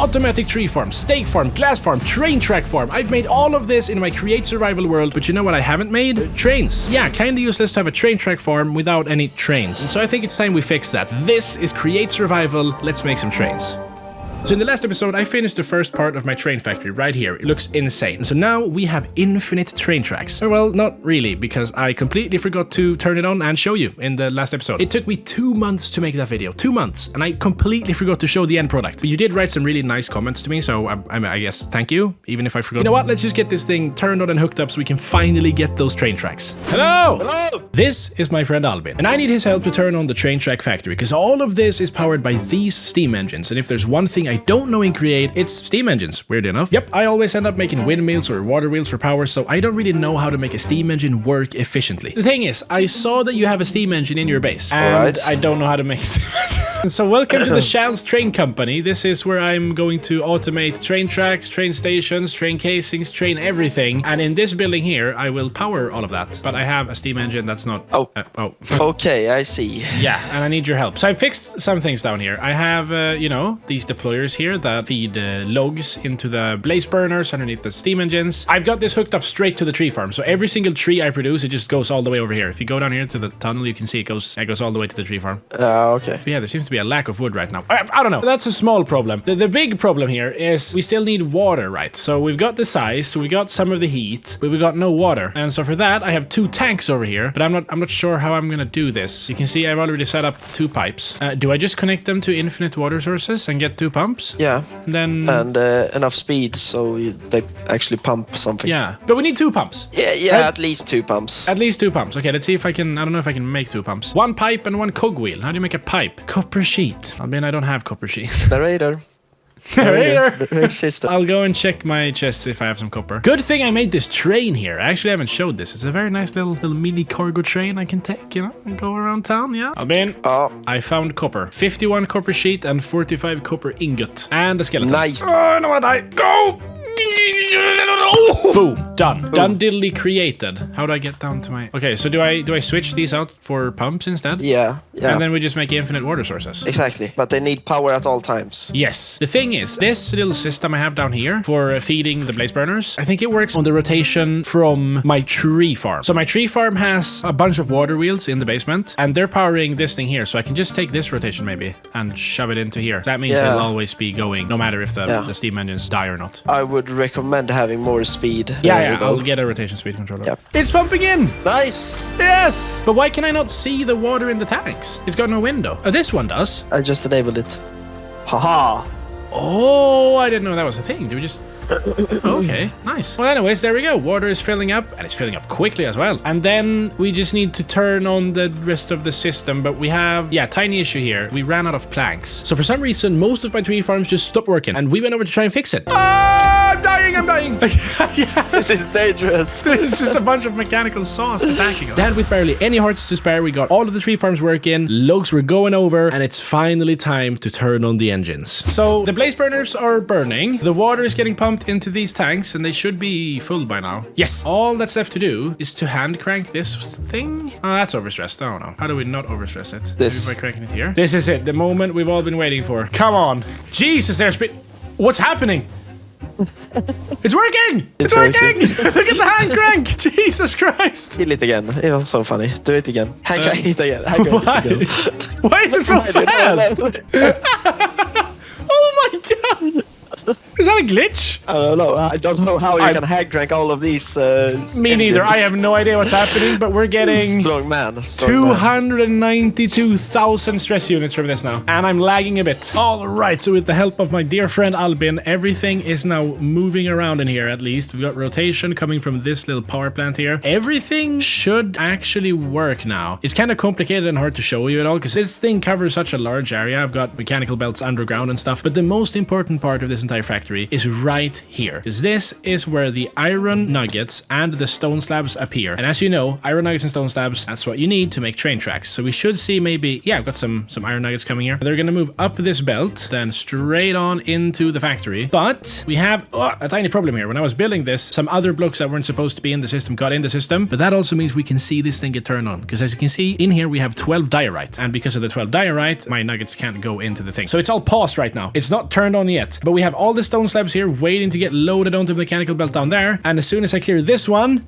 automatic tree farm, steak farm, glass farm, train track farm. I've made all of this in my create survival world, but you know what I haven't made? Trains. Yeah, kinda useless to have a train track farm without any trains. So I think it's time we fix that. This is create survival. Let's make some trains. So in the last episode, I finished the first part of my train factory right here. It looks insane. So now we have infinite train tracks. Well, not really, because I completely forgot to turn it on and show you in the last episode. It took me 2 months to make that video. 2 months. And I completely forgot to show the end product. But you did write some really nice comments to me, so I guess thank you, even if I forgot. You know what? Let's just get this thing turned on and hooked up so we can finally get those train tracks. Hello! Hello! This is my friend Albin, and I need his help to turn on the train track factory, because all of this is powered by these steam engines. And if there's one thing I don't know in Create, it's steam engines, weird enough. Yep, I always end up making windmills or water wheels for power, so I don't really know how to make a steam engine work efficiently. The thing is, I saw that you have a steam engine in your base, and I don't know how to make steam engine. So welcome to the Shalz Train Company. This is where I'm going to automate train tracks, train stations, train casings, train everything. And in this building here, I will power all of that. But I have a steam engine that's not... Okay, I see. Yeah, and I need your help. So I fixed some things down here. I have, you know, these deployers here that feed logs into the blaze burners underneath the steam engines. I've got this hooked up straight to the tree farm. So every single tree I produce, it just goes all the way over here. If you go down here to the tunnel, you can see it goes all the way to the tree farm. Okay. But yeah, there seems to be a lack of wood right now. I don't know. That's a small problem. The big problem here is we still need water, right? So we've got the size, so we got some of the heat, but we got no water. And so for that, I have 2 tanks over here, but I'm not sure how I'm gonna do this. You can see I've already set up 2 pipes. Do I just connect them to infinite water sources and get 2 pumps? Yeah. And then... And enough speed so they actually pump something. Yeah, but we need 2 pumps. Yeah, right? At least 2 pumps. At least 2 pumps. Okay, let's see if I can... I don't know if I can make 2 pumps. 1 pipe and 1 cogwheel. How do you make a pipe? Copper sheet. I mean, I don't have copper sheet. Narrator. I'll go and check my chests if I have some copper. Good thing I made this train here. I actually haven't showed this. It's a very nice little mini cargo train I can take, you know, and go around town, yeah. Albin, I found copper. 51 copper sheet and 45 copper ingot. And a skeleton. Nice. Oh, I don't want to die. Go! Boom. Done. Boom. Done diddly created. How do I get down to my... Okay, so do I switch these out for pumps instead? Yeah. And then we just make infinite water sources. Exactly. But they need power at all times. Yes. The thing is, this little system I have down here for feeding the blaze burners, I think it works on the rotation from my tree farm. So my tree farm has a bunch of water wheels in the basement, and they're powering this thing here. So I can just take this rotation maybe and shove it into here. That means it'll always be going, no matter if the steam engines die or not. I would recommend having more speed. Yeah, I'll get a rotation speed controller. Yep. It's pumping in! Nice! Yes! But why can I not see the water in the tanks? It's got no window. Oh, this one does. I just enabled it. Haha! Oh, I didn't know that was a thing. Do we just... Okay, nice. Well, anyways, there we go. Water is filling up, and it's filling up quickly as well. And then we just need to turn on the rest of the system, but we have, tiny issue here. We ran out of planks. So for some reason, most of my tree farms just stopped working, and we went over to try and fix it. I'm dying! This is dangerous. There's just a bunch of mechanical saws attacking us. Then with barely any hearts to spare, we got all of the tree farms working, logs were going over, and it's finally time to turn on the engines. So the blaze burners are burning, the water is getting pumped into these tanks, and they should be full by now. Yes. All that's left to do is to hand crank this thing. Oh, that's overstressed. I don't know. How do we not overstress it? This. Maybe by cranking it here. This is it. The moment we've all been waiting for. Come on. Jesus, there's speed. What's happening? It's working! It's working! Look at the hand crank! Jesus Christ! Kill it again. It was so funny. Do it again. Hand crank it again. Why? Why is it so fast? Oh my god! Is that a glitch? I don't know. I don't know how you can hand crank all of these. Me neither. I have no idea what's happening, but we're getting strong man. 292,000 stress units from this now, and I'm lagging a bit. All right, so with the help of my dear friend Albin, everything is now moving around in here. At least we've got rotation coming from this little power plant here. Everything should actually work now. It's kind of complicated and hard to show you at all because this thing covers such a large area. I've got mechanical belts underground and stuff, but the most important part of this entire factory factory is right here. Because this is where the iron nuggets and the stone slabs appear. And as you know, iron nuggets and stone slabs, that's what you need to make train tracks. So we should see maybe, yeah, I've got some iron nuggets coming here. They're gonna move up this belt, then straight on into the factory. But we have a tiny problem here. When I was building this, some other blocks that weren't supposed to be in the system got in the system. But that also means we can see this thing get turned on. Because as you can see, in here we have 12 diorite. And because of the 12 diorite, my nuggets can't go into the thing. So it's all paused right now. It's not turned on yet. But we have all the stone slabs here waiting to get loaded onto the mechanical belt down there. And as soon as I clear this one,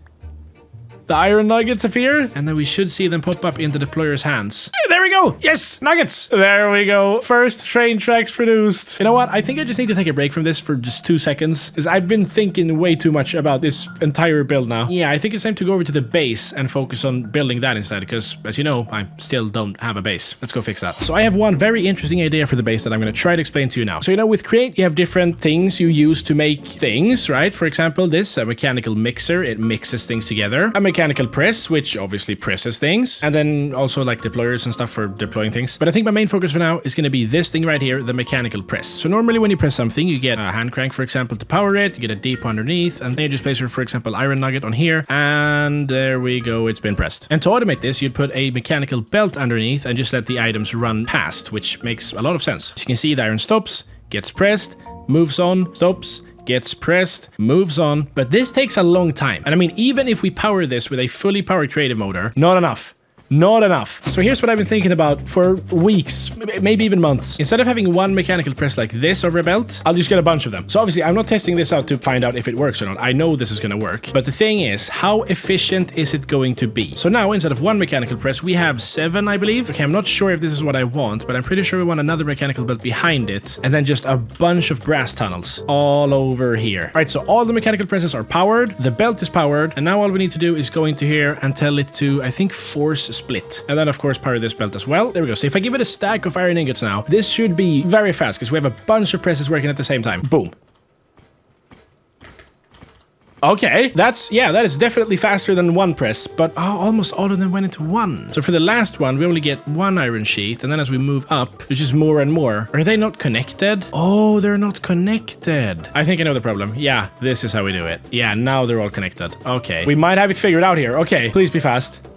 the iron nuggets appear, and then we should see them pop up into the deployer's hands. There we go! Yes! Nuggets! There we go. First train tracks produced. You know what? I think I just need to take a break from this for just 2 seconds, because I've been thinking way too much about this entire build now. Yeah, I think it's time to go over to the base and focus on building that instead, because, as you know, I still don't have a base. Let's go fix that. So I have one very interesting idea for the base that I'm going to try to explain to you now. So, you know, with Create, you have different things you use to make things, right? For example, this, a mechanical mixer. It mixes things together. A mechanical press, which obviously presses things, and then also like deployers and stuff for deploying things. But I think my main focus for now is going to be this thing right here, the mechanical press. So normally when you press something, you get a hand crank, for example, to power it, you get a depot underneath, and then you just place, for example, iron nugget on here, and there we go, it's been pressed. And to automate this, you'd put a mechanical belt underneath and just let the items run past, which makes a lot of sense. As you can see, the iron stops, gets pressed, moves on, stops, gets pressed, moves on, but this takes a long time. And I mean, even if we power this with a fully powered creative motor, not enough. Not enough. So here's what I've been thinking about for weeks, maybe even months. Instead of having one mechanical press like this over a belt, I'll just get a bunch of them. So obviously, I'm not testing this out to find out if it works or not. I know this is going to work. But the thing is, how efficient is it going to be? So now, instead of one mechanical press, we have 7, I believe. Okay, I'm not sure if this is what I want, but I'm pretty sure we want another mechanical belt behind it. And then just a bunch of brass tunnels all over here. All right, so all the mechanical presses are powered. The belt is powered. And now all we need to do is go into here and tell it to, I think, force split. And then, of course, power this belt as well. There we go. So if I give it a stack of iron ingots now, this should be very fast because we have a bunch of presses working at the same time. Boom. Okay, that is definitely faster than one press, but almost all of them went into one. So for the last one, we only get one iron sheet, and then as we move up, there's just more and more. Are they not connected? Oh, they're not connected. I think I know the problem. Yeah, this is how we do it. Yeah, now they're all connected. Okay, we might have it figured out here. Okay, please be fast.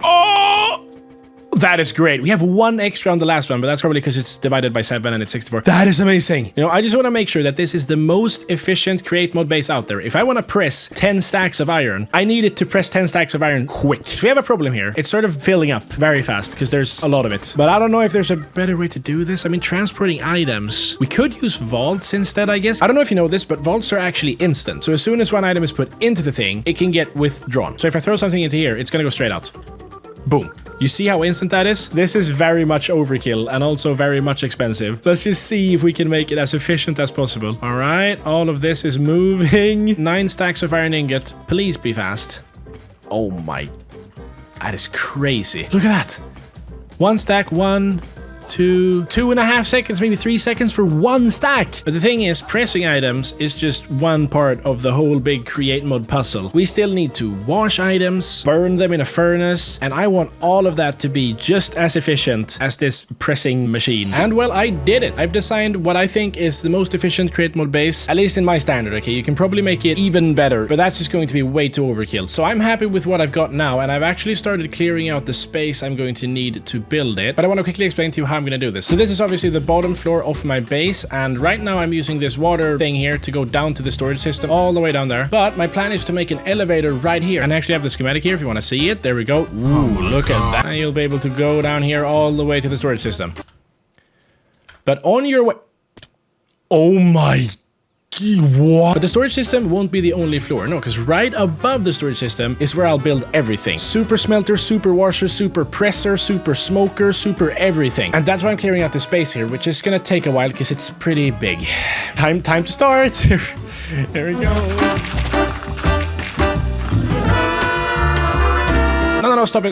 Oh! That is great. We have 1 extra on the last one, but that's probably because it's divided by 7 and it's 64. That is amazing. You know, I just want to make sure that this is the most efficient create mode base out there. If I want to press 10 stacks of iron, I need it to press 10 stacks of iron quick. So we have a problem here. It's sort of filling up very fast because there's a lot of it. But I don't know if there's a better way to do this. I mean, transporting items. We could use vaults instead, I guess. I don't know if you know this, but vaults are actually instant. So as soon as one item is put into the thing, it can get withdrawn. So if I throw something into here, it's going to go straight out. Boom. You see how instant that is? This is very much overkill and also very much expensive. Let's just see if we can make it as efficient as possible. All right, all of this is moving. 9 stacks of iron ingot. Please be fast. Oh my, that is crazy. Look at that. 1 stack, 1, 2, 2.5 seconds, maybe 3 seconds for 1 stack. But the thing is, pressing items is just one part of the whole big create mode puzzle. We still need to wash items, burn them in a furnace, and I want all of that to be just as efficient as this pressing machine. And well, I did it. I've designed what I think is the most efficient create mode base, at least in my standard, okay? You can probably make it even better, but that's just going to be way too overkill. So I'm happy with what I've got now, and I've actually started clearing out the space I'm going to need to build it. But I want to quickly explain to you how I'm going to do this. So this is obviously the bottom floor of my base, and right now I'm using this water thing here to go down to the storage system all the way down there. But my plan is to make an elevator right here, and I actually have the schematic here if you want to see it. There we go. Ooh, look at that. And you'll be able to go down here all the way to the storage system. But on your way... Oh my... What? But the storage system won't be the only floor. No, because right above the storage system is where I'll build everything. Super smelter, super washer, super presser, super smoker, super everything. And that's why I'm clearing out the space here, which is gonna take a while because it's pretty big. Time to start. Here we go. No. no, stop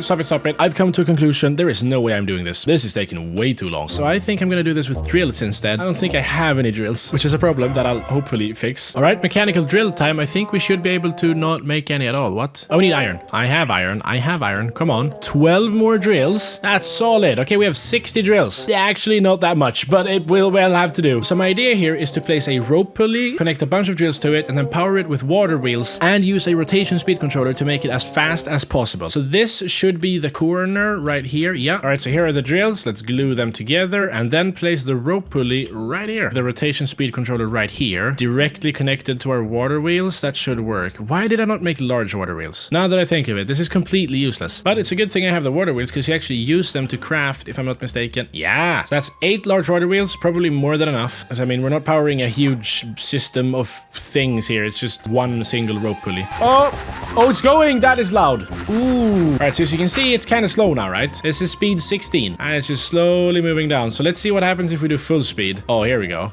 it. I've come to a conclusion. There is no way I'm doing this. This is taking way too long. So I think I'm gonna do this with drills instead. I don't think I have any drills, which is a problem that I'll hopefully fix. All right, mechanical drill time. I think we should be able to not make any at all. What? Oh, we need iron. I have iron. Come on. 12 more drills. That's solid. Okay, we have 60 drills. Actually, not that much, but it will well have to do. So my idea here is to place a rope pulley, connect a bunch of drills to it, and then power it with water wheels and use a rotation speed controller to make it as fast as possible. So this should be the corner right here. Yeah. All right, so here are the drills. Let's glue them together and then place the rope pulley right here. The rotation speed controller right here, directly connected to our water wheels. That should work. Why did I not make large water wheels? Now that I think of it, this is completely useless. But it's a good thing I have the water wheels because you actually use them to craft, if I'm not mistaken. Yeah. So that's 8 large water wheels, probably more than enough. Because I mean, we're not powering a huge system of things here. It's just one single rope pulley. Oh, it's going. That is loud. Ooh. All right, so as you can see, it's kind of slow now, right? This is speed 16. And it's just slowly moving down. So let's see what happens if we do full speed. Oh, here we go.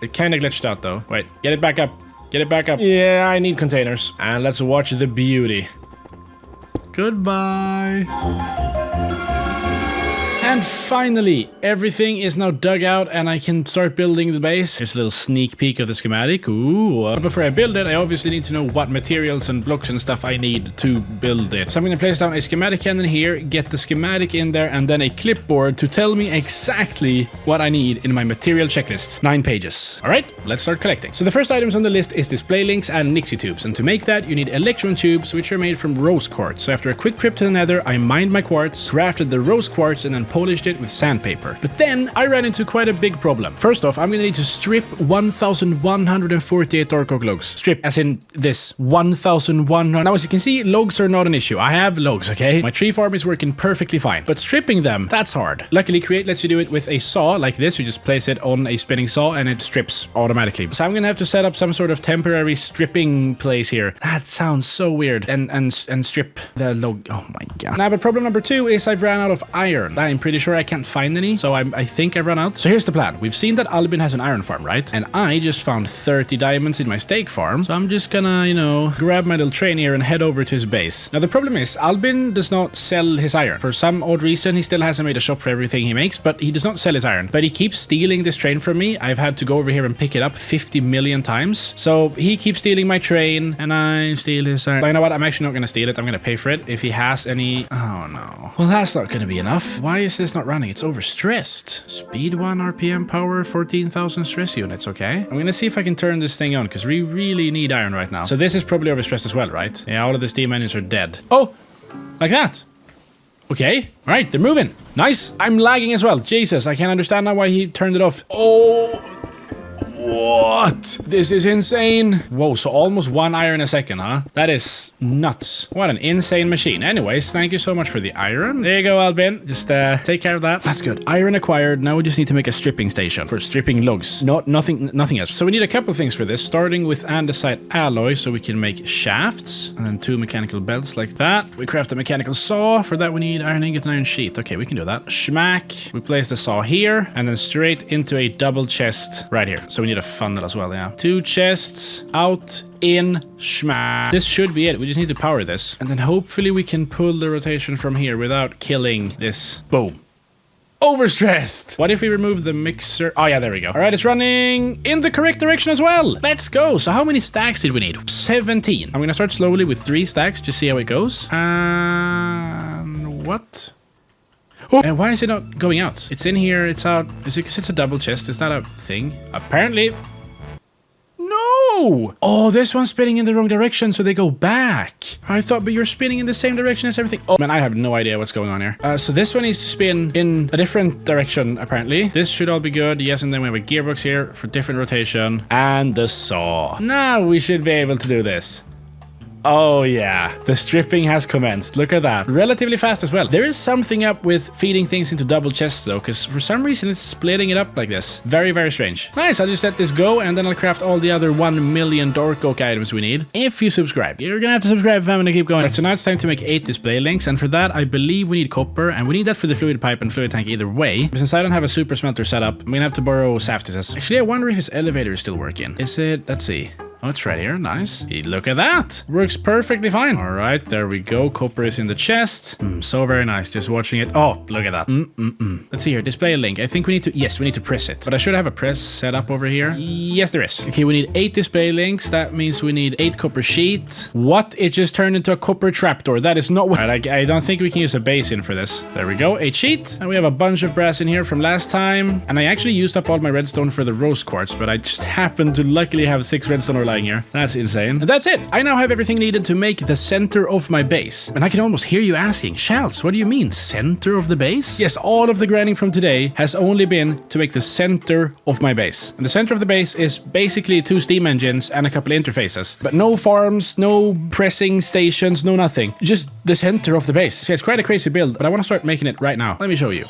It kind of glitched out though. Wait, get it back up. Get it back up. Yeah, I need containers. And let's watch the beauty. Goodbye. And finally, everything is now dug out and I can start building the base. Here's a little sneak peek of the schematic. Ooh. But before I build it, I obviously need to know what materials and blocks and stuff I need to build it. So I'm going to place down a schematic cannon here, get the schematic in there, and then a clipboard to tell me exactly what I need in my material checklist. 9 pages. All right, let's start collecting. So the first items on the list is display links and Nixie tubes. And to make that, you need electron tubes, which are made from rose quartz. So after a quick trip to the nether, I mined my quartz, crafted the rose quartz, and then polished it with sandpaper. But then I ran into quite a big problem. First off, I'm gonna need to strip 1,148 dark oak logs. Strip, as in this 1,100. Now, as you can see, logs are not an issue. I have logs, okay? My tree farm is working perfectly fine. But stripping them, that's hard. Luckily, Create lets you do it with a saw like this. You just place it on a spinning saw and it strips automatically. So I'm gonna have to set up some sort of temporary stripping place here. That sounds so weird. And strip the log. Oh my god. Now, but problem number 2 is I've ran out of iron. I'm pretty sure I can't find any, so I think I've run out. So here's the plan. We've seen that Albin has an iron farm, right? And I just found 30 diamonds in my steak farm, so I'm just gonna, you know, grab my little train here and head over to his base. Now, the problem is Albin does not sell his iron. For some odd reason, he still hasn't made a shop for everything he makes, but he does not sell his iron. But he keeps stealing this train from me. I've had to go over here and pick it up 50 million times. So he keeps stealing my train, and I steal his iron. But you know what? I'm actually not gonna steal it. I'm gonna pay for it if he has any. Oh no. Well, that's not gonna be enough. Why is this not running? It's overstressed. Speed 1 RPM power 14,000 stress units. Okay. I'm gonna see if I can turn this thing on because we really need iron right now. So this is probably overstressed as well, right? Yeah, all of the steam engines are dead. Oh, like that. Okay. All right, they're moving. Nice. I'm lagging as well. Jesus, I can't understand now why he turned it off. Oh. What? This is insane. Whoa, so almost 1 iron a second, huh? That is nuts. What an insane machine. Anyways, thank you so much for the iron. There you go, Albin. Just take care of that. That's good. Iron acquired. Now we just need to make a stripping station for stripping logs. Nothing else. So we need a couple things for this, starting with andesite alloy so we can make shafts, and then 2 mechanical belts like that. We craft a mechanical saw. For that, we need iron ingot and iron sheet. Okay, we can do that. Schmack. We place the saw here, and then straight into a double chest right here. So we need a funnel as well, yeah. 2 chests, out, in, schmack. This should be it. We just need to power this. And then hopefully we can pull the rotation from here without killing this. Boom. Overstressed. What if we remove the mixer? Oh yeah, there we go. All right, it's running in the correct direction as well. Let's go. So how many stacks did we need? 17. I'm gonna start slowly with 3 stacks. Just see how it goes. And what? Oh. And why is it not going out? It's in here, it's out. Is it because it's a double chest? Is that a thing? Apparently. No! Oh, this one's spinning in the wrong direction, so they go back. I thought, but you're spinning in the same direction as everything. Oh, man, I have no idea what's going on here. So this one needs to spin in a different direction, apparently. This should all be good. Yes, and then we have a gearbox here for different rotation. And the saw. Now we should be able to do this. Oh yeah, the stripping has commenced. Look at that. Relatively fast as well. There is something up with feeding things into double chests though, because for some reason it's splitting it up like this. Very, very strange. Nice, I'll just let this go and then I'll craft all the other 1 million dark oak items we need. If you subscribe. You're gonna have to subscribe if I'm gonna keep going. Right, so now it's time to make 8 display links, and for that I believe we need copper, and we need that for the fluid pipe and fluid tank either way. But since I don't have a super smelter set up, I'm gonna have to borrow Saftis's. Actually, I wonder if his elevator is still working. Is it? Let's see. Oh, it's right here. Nice. Look at that. Works perfectly fine. All right, there we go. Copper is in the chest. So very nice. Just watching it. Oh, look at that. Let's see here. Display a link. I think we need to... Yes, we need to press it. But I should have a press set up over here. Yes, there is. Okay, we need 8 display links. That means we need 8 copper sheet. What? It just turned into a copper trapdoor. That is not what... I don't think we can use a basin for this. There we go. 8 sheet. And we have a bunch of brass in here from last time. And I actually used up all my redstone for the rose quartz, but I just happened to luckily have 6 redstone ore lying here. That's insane. And that's it. I now have everything needed to make the center of my base. And I can almost hear you asking, Shalz, what do you mean, center of the base? Yes, all of the grinding from today has only been to make the center of my base. And the center of the base is basically 2 steam engines and a couple of interfaces. But no farms, no pressing stations, no nothing. Just the center of the base. So it's quite a crazy build, but I want to start making it right now. Let me show you.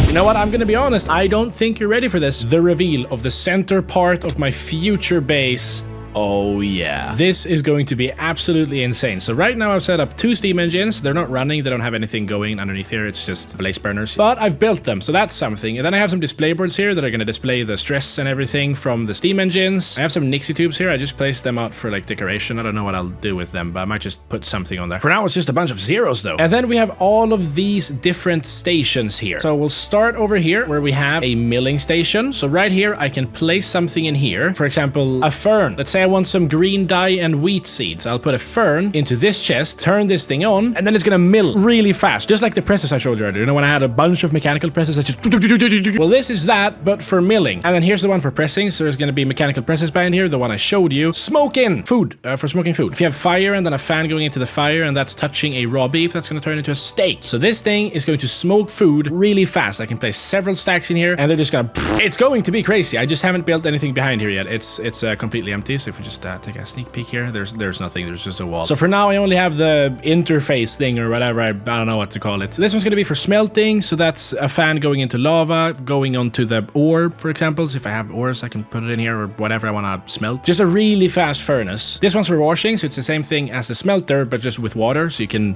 You know what? I'm gonna be honest. I don't think you're ready for this. The reveal of the center part of my future base. Oh yeah. This is going to be absolutely insane. So right now I've set up 2 steam engines. They're not running. They don't have anything going underneath here. It's just blaze burners. But I've built them, so that's something. And then I have some display boards here that are going to display the stress and everything from the steam engines. I have some Nixie tubes here. I just placed them out for like decoration. I don't know what I'll do with them, but I might just put something on there. For now, it's just a bunch of zeros though. And then we have all of these different stations here. So we'll start over here where we have a milling station. So right here, I can place something in here. For example, a fern. Let's say I want some green dye and wheat seeds. I'll put a fern into this chest, turn this thing on, and then it's gonna mill really fast, just like the presses I showed you earlier. You know, when I had a bunch of mechanical presses that just... Well, this is that, but for milling. And then here's the one for pressing, so there's gonna be mechanical presses behind here, the one I showed you. Smoking food, for smoking food. If you have fire and then a fan going into the fire and that's touching a raw beef, that's gonna turn into a steak. So this thing is going to smoke food really fast. I can place several stacks in here, and they're just gonna... It's going to be crazy. I just haven't built anything behind here yet. It's completely empty, so if we just take a sneak peek here, there's nothing, there's just a wall. So for now I only have the interface thing or whatever, I don't know what to call it. This one's gonna be for smelting, so that's a fan going into lava, going onto the ore, for example. So if I have ores, I can put it in here or whatever I want to smelt. Just a really fast furnace. This one's for washing, so it's the same thing as the smelter, but just with water, so you can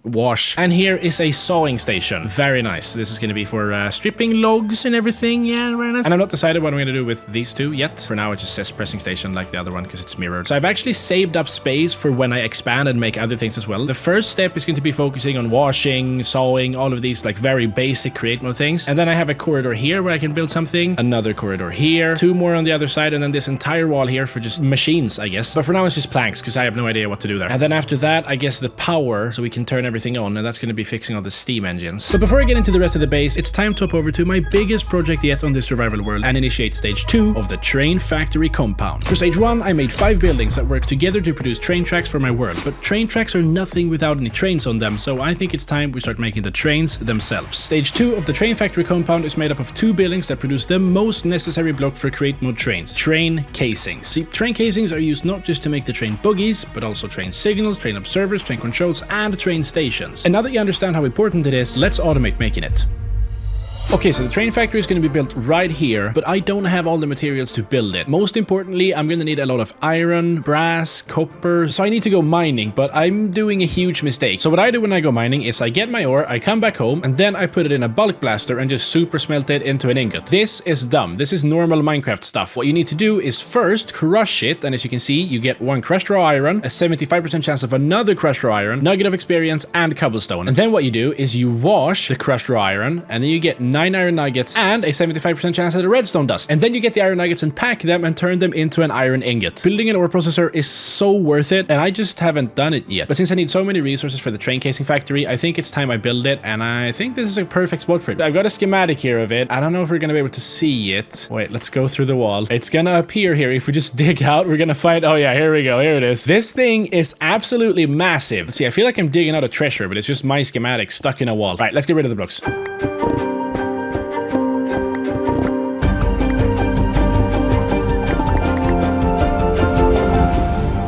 wash. And here is a sawing station. Very nice. This is gonna be for stripping logs and everything. Yeah, very nice. And I've not decided what I'm gonna do with these 2 yet. For now, it just says pressing station like the other one because it's mirrored. So I've actually saved up space for when I expand and make other things as well. The first step is going to be focusing on washing, sawing, all of these like very basic create mode things. And then I have a corridor here where I can build something, another corridor here, 2 more on the other side, and then this entire wall here for just machines, I guess. But for now it's just planks because I have no idea what to do there. And then after that, I guess the power, so we can turn everything on, and that's going to be fixing all the steam engines. But before I get into the rest of the base, it's time to hop over to my biggest project yet on this survival world and initiate stage 2 of the train factory compound. For stage 1, I made 5 buildings that work together to produce train tracks for my world, but train tracks are nothing without any trains on them, so I think it's time we start making the trains themselves. Stage 2 of the train factory compound is made up of 2 buildings that produce the most necessary block for create mode trains: train casings. See, train casings are used not just to make the train bogies, but also train signals, train observers, train controls, and train stations. And now that you understand how important it is, let's automate making it. Okay, so the train factory is going to be built right here, but I don't have all the materials to build it. Most importantly, I'm going to need a lot of iron, brass, copper, so I need to go mining, but I'm doing a huge mistake. So what I do when I go mining is I get my ore, I come back home, and then I put it in a bulk blaster and just super smelt it into an ingot. This is dumb. This is normal Minecraft stuff. What you need to do is first crush it, and as you can see, you get 1 crushed raw iron, a 75% chance of another crushed raw iron, nugget of experience, and cobblestone. And then what you do is you wash the crushed raw iron, and then you get 9 iron nuggets and a 75% chance at the redstone dust. And then you get the iron nuggets and pack them and turn them into an iron ingot. Building an ore processor is so worth it, and I just haven't done it yet. But since I need so many resources for the train casing factory, I think it's time I build it, and I think this is a perfect spot for it. I've got a schematic here of it. I don't know if we're gonna be able to see it. Wait, let's go through the wall. It's gonna appear here. If we just dig out, we're gonna find... Oh yeah, here we go. Here it is. This thing is absolutely massive. Let's see, I feel like I'm digging out a treasure, but it's just my schematic stuck in a wall. All right, let's get rid of the blocks.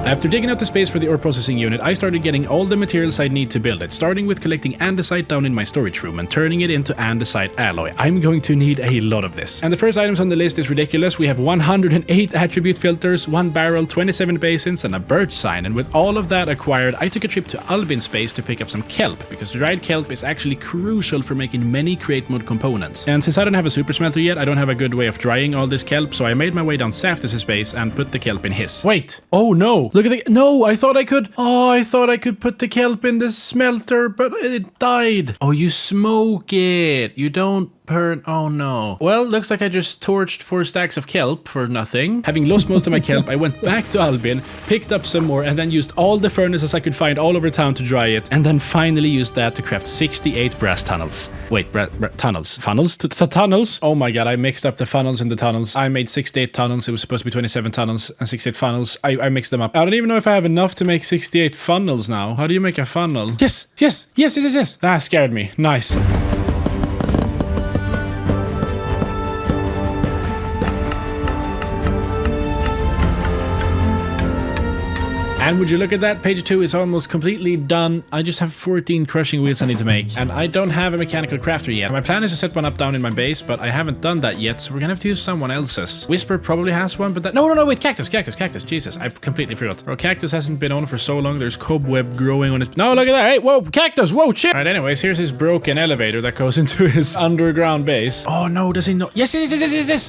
I have After digging out the space for the ore processing unit, I started getting all the materials I need to build it, starting with collecting andesite down in my storage room and turning it into andesite alloy. I'm going to need a lot of this. And the first items on the list is ridiculous. We have 108 attribute filters, 1 barrel, 27 basins, and a birch sign. And with all of that acquired, I took a trip to Albin Space to pick up some kelp, because dried kelp is actually crucial for making many create mode components. And since I don't have a super smelter yet, I don't have a good way of drying all this kelp, so I made my way down Saftis' base and put the kelp in his. Wait. Oh no. Look at the... No, I thought I could... Oh, I thought I could put the kelp in the smelter, but it died. Oh, you smoke it. You don't... Oh no. Well, looks like I just torched 4 stacks of kelp for nothing. Having lost most of my kelp, I went back to Albin, picked up some more, and then used all the furnaces I could find all over town to dry it, and then finally used that to craft 68 brass tunnels. Wait, tunnels? Funnels? Tunnels? Oh my god, I mixed up the funnels and the tunnels. I made 68 tunnels. It was supposed to be 27 tunnels and 68 funnels. I mixed them up. I don't even know if I have enough to make 68 funnels now. How do you make a funnel? Yes! That scared me. Nice. And would you look at that, page 2 is almost completely done. I just have 14 crushing wheels I need to make, and I don't have a mechanical crafter yet. My plan is to set one up down in my base, but I haven't done that yet, so we're gonna have to use someone else's. Whisper probably has one, but that... No, wait, cactus. Jesus, I completely forgot. Bro, cactus hasn't been on for so long. There's cobweb growing on his... No, look at that. Hey, whoa, cactus, whoa, chill. All right, anyways, here's his broken elevator that goes into his underground base. Oh no, does he know? Yes.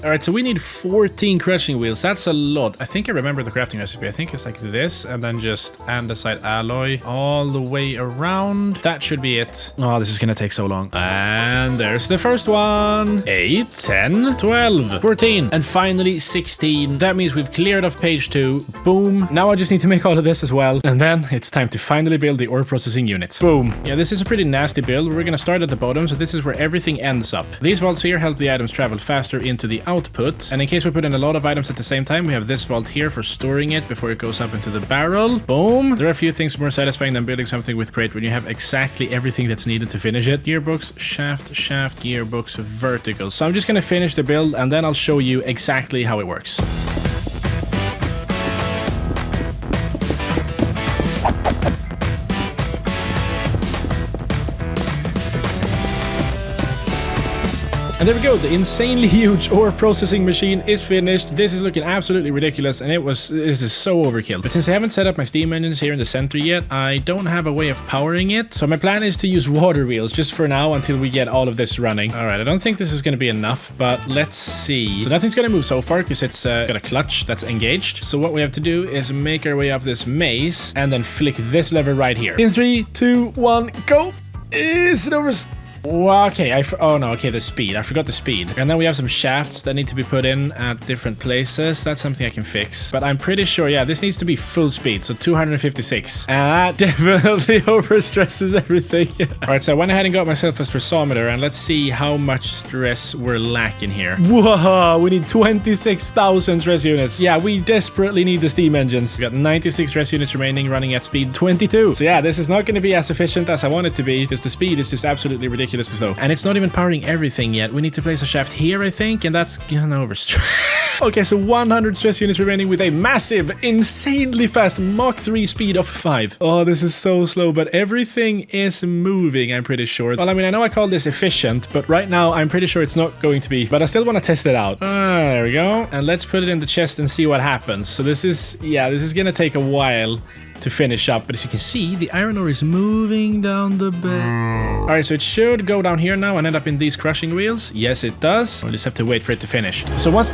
All right, so we need 14 crushing wheels. That's a lot. I think I remember the crafting recipe. I think it's like this, and then just andesite alloy all the way around. That should be it. Oh, this is gonna take so long. And there's the first one. 8, 10, 12, 14, and finally 16. That means we've cleared off page 2. Boom. Now I just need to make all of this as well. And then it's time to finally build the ore processing unit. Boom. Yeah, this is a pretty nasty build. We're gonna start at the bottom, so this is where everything ends up. These vaults here help the items travel faster into the output. And in case we put in a lot of items at the same time, we have this vault here for storing it before it goes up into the barrel. Boom. There are a few things more satisfying than building something with crate when you have exactly everything that's needed to finish it. Gearbox, shaft, gearbox, vertical. So I'm just gonna finish the build and then I'll show you exactly how it works. And there we go, the insanely huge ore processing machine is finished. This is looking absolutely ridiculous, and this is so overkill. But since I haven't set up my steam engines here in the center yet, I don't have a way of powering it. So my plan is to use water wheels just for now until we get all of this running. All right, I don't think this is going to be enough, but let's see. So nothing's going to move so far because it's got a clutch that's engaged. So what we have to do is make our way up this maze and then flick this lever right here. In 3, 2, 1, go. Is it over? Well, okay, oh no, okay, the speed. I forgot the speed. And then we have some shafts that need to be put in at different places. That's something I can fix. But I'm pretty sure, yeah, this needs to be full speed, so 256. And that definitely overstresses everything. All right, so I went ahead and got myself a stressometer, and let's see how much stress we're lacking here. Whoa, we need 26,000 stress units. Yeah, we desperately need the steam engines. We got 96 stress units remaining, running at speed 22. So yeah, this is not going to be as efficient as I want it to be, because the speed is just absolutely ridiculous. Slow. And it's not even powering everything yet. We need to place a shaft here, I think, and that's gonna overstress. Okay, so 100 stress units remaining with a massive, insanely fast Mach 3 speed of 5. Oh, this is so slow, but everything is moving, I'm pretty sure. Well, I mean, I know I call this efficient, but right now I'm pretty sure it's not going to be, but I still want to test it out. There we go. And let's put it in the chest and see what happens. So this is gonna take a while to finish up, but as you can see, the iron ore is moving down the bed. All right, so it should go down here now and end up in these crushing wheels. Yes, it does. We'll just have to wait for it to finish. So once...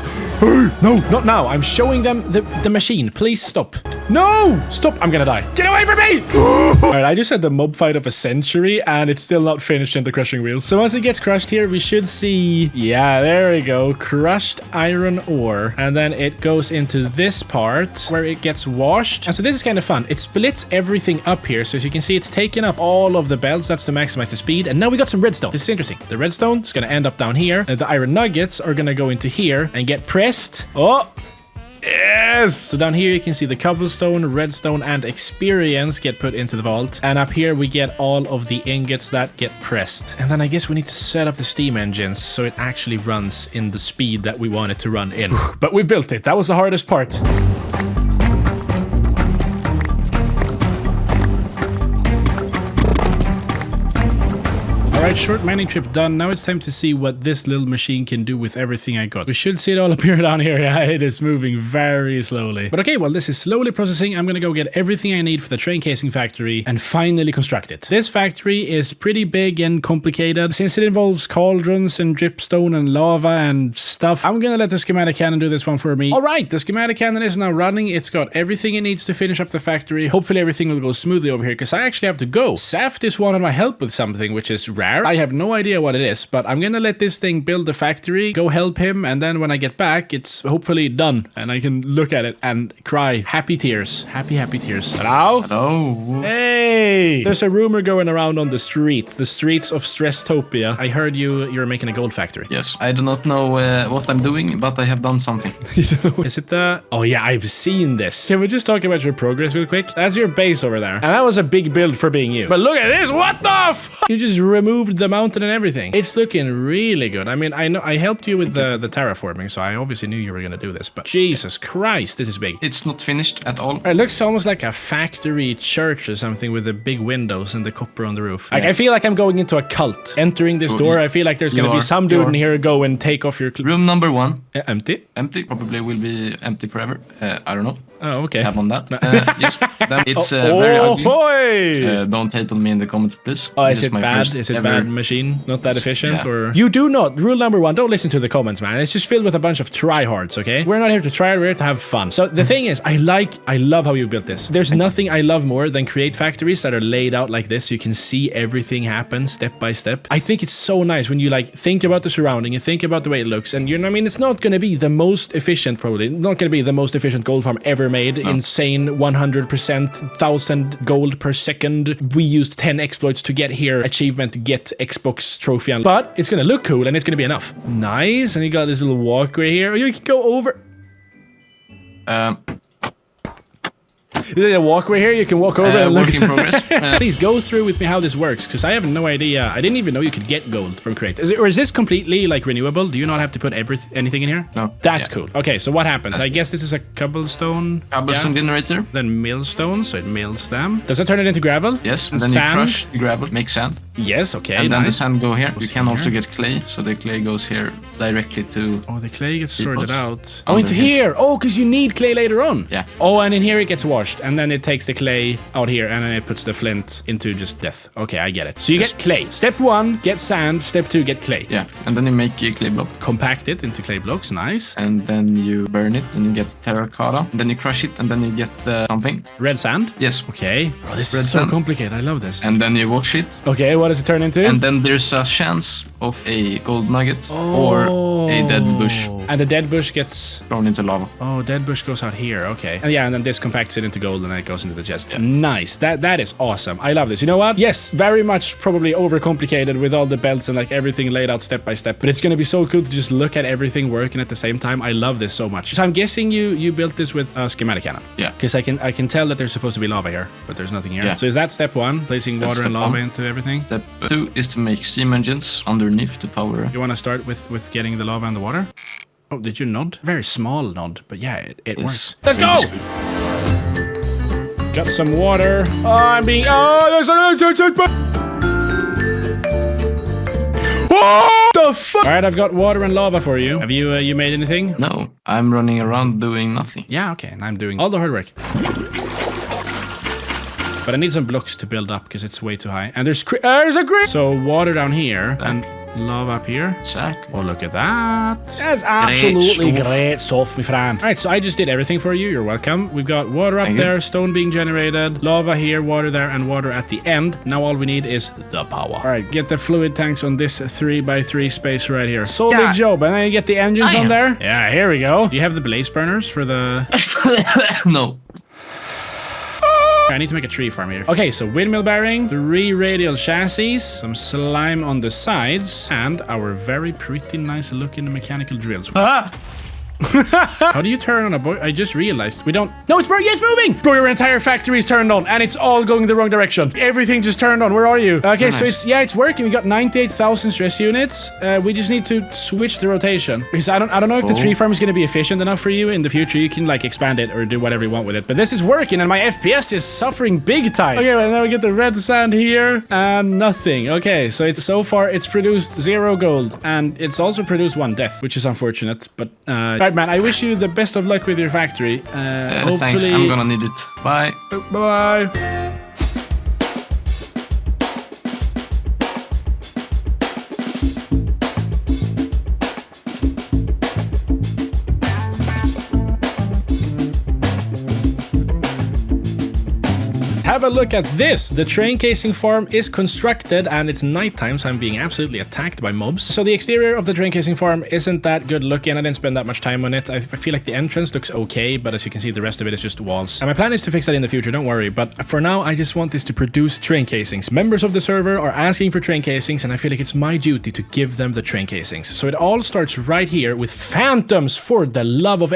No, not now. I'm showing them the machine. Please stop. No! Stop! I'm gonna die. Get away from me! All right, I just had the mob fight of a century, and it's still not finished in the crushing wheels. So once it gets crushed here, we should see... Yeah, there we go. Crushed iron ore. And then it goes into this part where it gets washed. And so this is kind of fun. It splits everything up here. So as you can see, it's taken up all of the belts. That's to maximize the speed. And now we got some redstone. This is interesting. The redstone is going to end up down here. The iron nuggets are going to go into here and get pressed. Oh, yes! So down here you can see the cobblestone, redstone, and experience get put into the vault. And up here we get all of the ingots that get pressed. And then I guess we need to set up the steam engines so it actually runs in the speed that we want it to run in. But we built it. That was the hardest part. All right, short mining trip done. Now it's time to see what this little machine can do with everything I got. We should see it all appear down here. Yeah, it is moving very slowly. But okay, well, this is slowly processing. I'm gonna go get everything I need for the train casing factory and finally construct it. This factory is pretty big and complicated. Since it involves cauldrons and dripstone and lava and stuff, I'm gonna let the schematic cannon do this one for me. All right, the schematic cannon is now running. It's got everything it needs to finish up the factory. Hopefully everything will go smoothly over here because I actually have to go. Saft is wanted my help with something, which is rare. I have no idea what it is, but I'm gonna let this thing build the factory, go help him, and then when I get back, it's hopefully done, and I can look at it and cry. Happy tears. Happy tears. Hello? Hello. Hey! There's a rumor going around on the streets of Stresstopia. I heard you're making a gold factory. Yes. I do not know what I'm doing, but I have done something. Is it the... Oh yeah, I've seen this. Can we just talk about your progress real quick? That's your base over there. And that was a big build for being you. But look at this! What the f... You just removed the mountain and everything. It's looking really good. I mean, I know I helped you with the terraforming, so I obviously knew you were gonna do this, but Jesus Christ, this is big. It's not finished at all. It looks almost like a factory church or something with the big windows and the copper on the roof. Like, I feel like I'm going into a cult. Entering this door, I feel like there's gonna be some dude in here go and take off your... Room number 1. Empty? Empty. Probably will be empty forever. I don't know. Oh, okay. Have on that. Yes. Then it's very ugly. Don't hate on me in the comments, please. Oh, is it bad? Is it bad machine? Not that efficient? Yeah. Or... You do not. Rule number 1, don't listen to the comments, man. It's just filled with a bunch of tryhards, okay? We're not here to try, we're here to have fun. So the thing is, I love how you built this. There's nothing I love more than create factories that are laid out like this. So you can see everything happen step by step. I think it's so nice when you like think about the surrounding and think about the way it looks. And you know what I mean? It's not going to be the most efficient, probably. Not going to be the most efficient gold farm ever made. No. Insane 100%, 1000 gold per second. We used 10 exploits to get here. Achievement, get Xbox trophy. But it's going to look cool and it's going to be enough. Nice. And you got this little walkway here. You can go over. There's a walkway here. You can walk over and look. Work in progress. Please go through with me how this works, because I have no idea. I didn't even know you could get gold from Create. Or is this completely like renewable? Do you not have to put anything in here? No. That's cool. Okay, so what happens? I guess this is a cobblestone. Cobblestone generator. Then millstone, so it mills them. Does that turn it into gravel? Yes. And then sand? You crush the gravel, make sand. Yes. Okay. And then the sand go here. You can also get clay, so the clay goes here directly to. Oh, the clay gets sorted out. Oh, into here. Oh, because you need clay later on. Yeah. Oh, and in here it gets washed, and then it takes the clay out here, and then it puts the flint into just death. Okay, I get it. So you get clay. Step 1, get sand. Step 2, get clay. Yeah, and then you make a clay block. Compact it into clay blocks. Nice. And then you burn it, and you get terracotta. And then you crush it, and then you get something. Red sand? Yes. Okay. Oh, this is so complicated. I love this. And then you wash it. Okay, what does it turn into? And then there's a chance of a gold nugget or a dead bush. And the dead bush gets thrown into lava. Oh, dead bush goes out here. Okay. And yeah, and then this compacts it into gold, and then it goes into the chest. Yeah. Nice. That is awesome. I love this. You know what? Yes, very much probably overcomplicated with all the belts and like everything laid out step by step. But it's gonna be so cool to just look at everything working at the same time. I love this so much. So I'm guessing you built this with a schematic cannon. Yeah. Because I can tell that there's supposed to be lava here, but there's nothing here. Yeah. So is that step 1? Placing water and lava into everything? Step 2 is to make steam engines underneath to power. You want to start with getting the lava and the water? Oh, did you nod? Very small nod, but yeah, it works. Let's go! Got some water. Oh, I'm being... Oh, there's an... What the fuck? All right, I've got water and lava for you. Have you made anything? No, I'm running around doing nothing. Yeah, okay, and I'm doing all the hard work. But I need some blocks to build up because it's way too high. And there's a green. So water down here and lava up here. Exactly. Oh, look at that. That's absolutely great stuff, my friend. All right, so I just did everything for you. You're welcome. We've got water up there, stone being generated, lava here, water there, and water at the end. Now all we need is the power. All right, get the fluid tanks on this 3x3 space right here. Solid job. And then you get the engines on there. Yeah, here we go. Do you have the blaze burners for the... No. I need to make a tree farm here. Okay, so windmill bearing, 3 radial chassis, some slime on the sides, and our very pretty nice looking mechanical drills. How do you turn on a boy? I just realized we don't. No, it's moving. Bro, your entire factory is turned on and it's all going the wrong direction. Everything just turned on. Where are you? Okay, so it's working. We got 98,000 stress units. We just need to switch the rotation because I don't know if the tree farm is going to be efficient enough for you in the future. You can like expand it or do whatever you want with it. But this is working and my FPS is suffering big time. Okay, well, now we get the red sand here and nothing. Okay, so so far it's produced 0 gold and it's also produced 1 death, which is unfortunate. But right, man, I wish you the best of luck with your factory. Hopefully... Thanks, I'm gonna need it. Bye. Bye. Have a look at this. The train casing farm is constructed and it's nighttime, so I'm being absolutely attacked by mobs. So the exterior of the train casing farm isn't that good looking. I didn't spend that much time on it. I feel like the entrance looks okay, but as you can see, the rest of it is just walls. And my plan is to fix that in the future, don't worry. But for now, I just want this to produce train casings. Members of the server are asking for train casings, and I feel like it's my duty to give them the train casings. So it all starts right here with phantoms, for the love of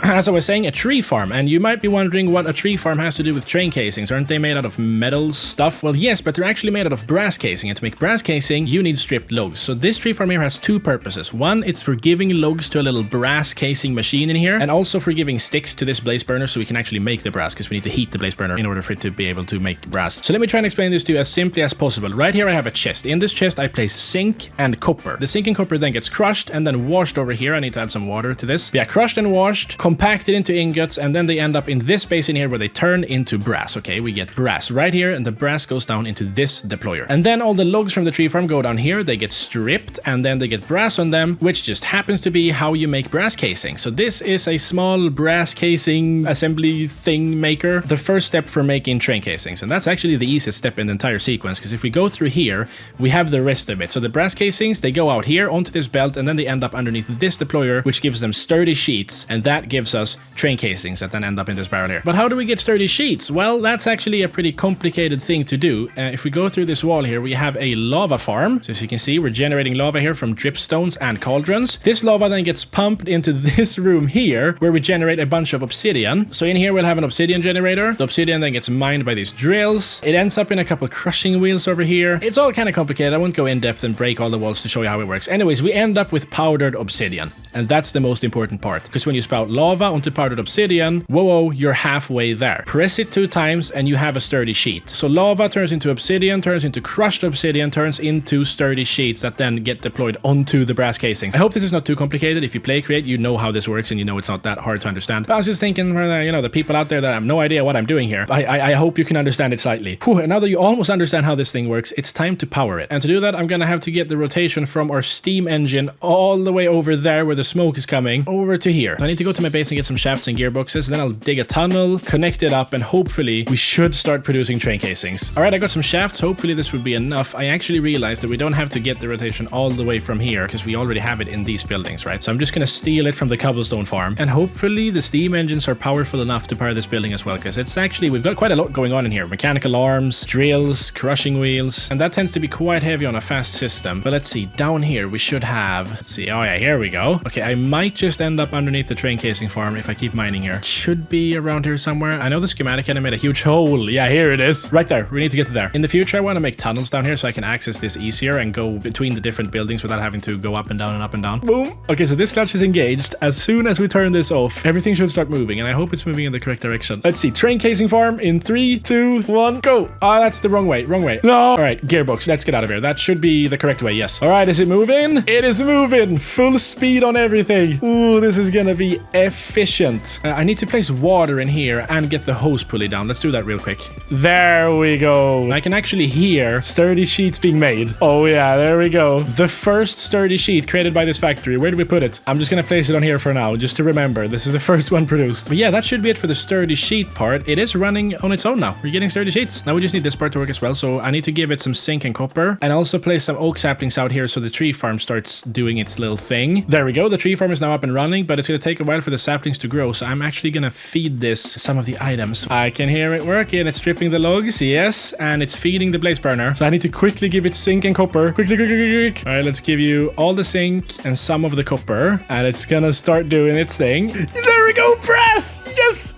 as I was saying, a tree farm, and you might be wondering what a tree farm has to do with train casings. Aren't they made out of metal stuff? Well, yes, but they're actually made out of brass casing, and to make brass casing, you need stripped logs. So this tree farm here has 2 purposes. One, it's for giving logs to a little brass casing machine in here, and also for giving sticks to this blaze burner so we can actually make the brass, because we need to heat the blaze burner in order for it to be able to make brass. So let me try and explain this to you as simply as possible. Right here I have a chest. In this chest I place zinc and copper. The zinc and copper then gets crushed and then washed over here. I need to add some water to this. Yeah, crushed and washed, compacted into ingots, and then they end up in this space in here where they turn into brass. Okay, we get brass right here, and the brass goes down into this deployer. And then all the logs from the tree farm go down here, they get stripped, and then they get brass on them, which just happens to be how you make brass casing. So this is a small brass casing assembly thing maker, the first step for making train casings. And that's actually the easiest step in the entire sequence, because if we go through here, we have the rest of it. So the brass casings, they go out here onto this belt, and then they end up underneath this deployer, which gives them sturdy sheets, and that gives us train casings that then end up in this barrel here. But how do we get sturdy sheets? Well, that's actually a pretty complicated thing to do. If we go through this wall here, we have a lava farm. So as you can see, we're generating lava here from dripstones and cauldrons. This lava then gets pumped into this room here, where we generate a bunch of obsidian. So in here, we'll have an obsidian generator. The obsidian then gets mined by these drills. It ends up in a couple crushing wheels over here. It's all kind of complicated. I won't go in depth and break all the walls to show you how it works. Anyways, we end up with powdered obsidian. And that's the most important part, because when you spout lava onto powdered obsidian, whoa, you're halfway there. Press it 2 times and you have a sturdy sheet. So lava turns into obsidian, turns into crushed obsidian, turns into sturdy sheets that then get deployed onto the brass casings. I hope this is not too complicated. If you play Create, you know how this works and you know it's not that hard to understand. But I was just thinking, you know, the people out there that have no idea what I'm doing here, I hope you can understand it slightly. Whew, and now that you almost understand how this thing works, it's time to power it. And to do that, I'm gonna have to get the rotation from our steam engine all the way over there where the smoke is coming over to here. So I need to go to my base and get some shafts and gearboxes, then I'll dig a tunnel, connect it up, and hopefully we should start producing train casings. All right, I got some shafts. Hopefully this will be enough. I actually realized that we don't have to get the rotation all the way from here because we already have it in these buildings, right? So I'm just gonna steal it from the cobblestone farm, and hopefully the steam engines are powerful enough to power this building as well, because it's actually, we've got quite a lot going on in here. Mechanical arms, drills, crushing wheels, and that tends to be quite heavy on a fast system. But let's see, down here we should have, let's see, oh yeah, here we go. Okay, I might just end up underneath the train casing farm if I keep mining here. Should be around here somewhere. I know the schematic had made a huge hole. Yeah, here it is. Right there. We need to get to there. In the future, I want to make tunnels down here so I can access this easier and go between the different buildings without having to go up and down and up and down. Boom. Okay, so this clutch is engaged. As soon as we turn this off, everything should start moving, and I hope it's moving in the correct direction. Let's see. Train casing farm in 3, 2, 1, go. Ah, that's the wrong way. Wrong way. No. All right, gearbox. Let's get out of here. That should be the correct way. Yes. All right, is it moving? It is moving. Full speed on everything. Ooh, this is gonna be efficient. I need to place water in here and get the hose pulley down. Let's do that real quick. There we go. I can actually hear sturdy sheets being made. Oh yeah, there we go. The first sturdy sheet created by this factory. Where do we put it? I'm just gonna place it on here for now, just to remember. This is the first one produced. But yeah, that should be it for the sturdy sheet part. It is running on its own now. We're getting sturdy sheets. Now we just need this part to work as well. So I need to give it some zinc and copper, and also place some oak saplings out here so the tree farm starts doing its little thing. There we go. go. The tree farm is now up and running, but it's going to take a while for the saplings to grow. So I'm actually going to feed this some of the items. I can hear it working. It's stripping the logs. Yes. And it's feeding the blaze burner. So I need to quickly give it zinc and copper. Quickly. All right, let's give you all the zinc and some of the copper. And it's going to start doing its thing. There we go. Brass. Yes.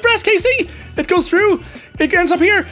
Brass casing. It goes through. It ends up here.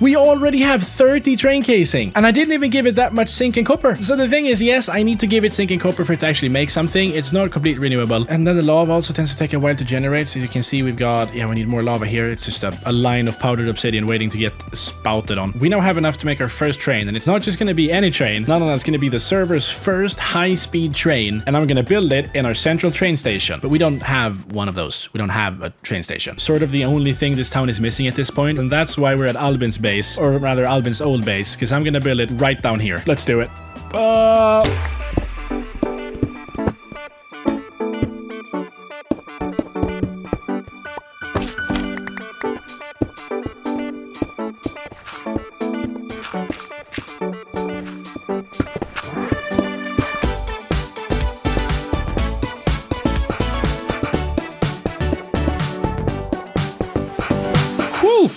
We already have 30 train casing, and I didn't even give it that much zinc and copper. So the thing is, yes, I need to give it zinc and copper for it to actually make something. It's not completely renewable. And then the lava also tends to take a while to generate. So you can see we've got, we need more lava here. It's just a line of powdered obsidian waiting to get spouted on. We now have enough to make our first train, and it's not just going to be any train. No, it's going to be the server's first high-speed train, and I'm going to build it in our central train station. But we don't have one of those. We don't have a train station. Sort of the only thing this town is missing at this point, and that's why we're at Albin's base, or rather Albin's old base, because I'm gonna build it right down here. Let's do it.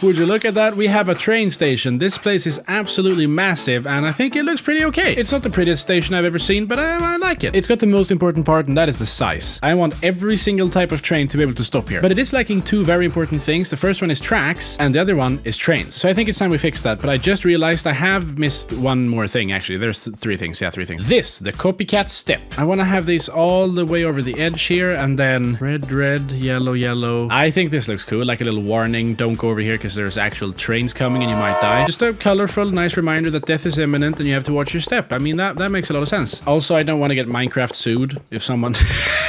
Would you look at that? We have a train station. This place is absolutely massive, and I think it looks pretty okay. It's not the prettiest station I've ever seen, but I like it. It's got the most important part, and that is the size. I want every single type of train to be able to stop here. But it is lacking two very important things. The first one is tracks, and the other one is trains. So I think it's time we fix that, but I just realized I have missed one more thing, actually. There's three things. Yeah, three things. This, the copycat step. I want to have these all the way over the edge here, and then red, yellow. I think this looks cool, like a little warning. Don't go over here, because there's actual trains coming and you might die. Just a colorful, nice reminder that death is imminent and you have to watch your step. I mean, that makes a lot of sense. Also, I don't want to get Minecraft sued if someone...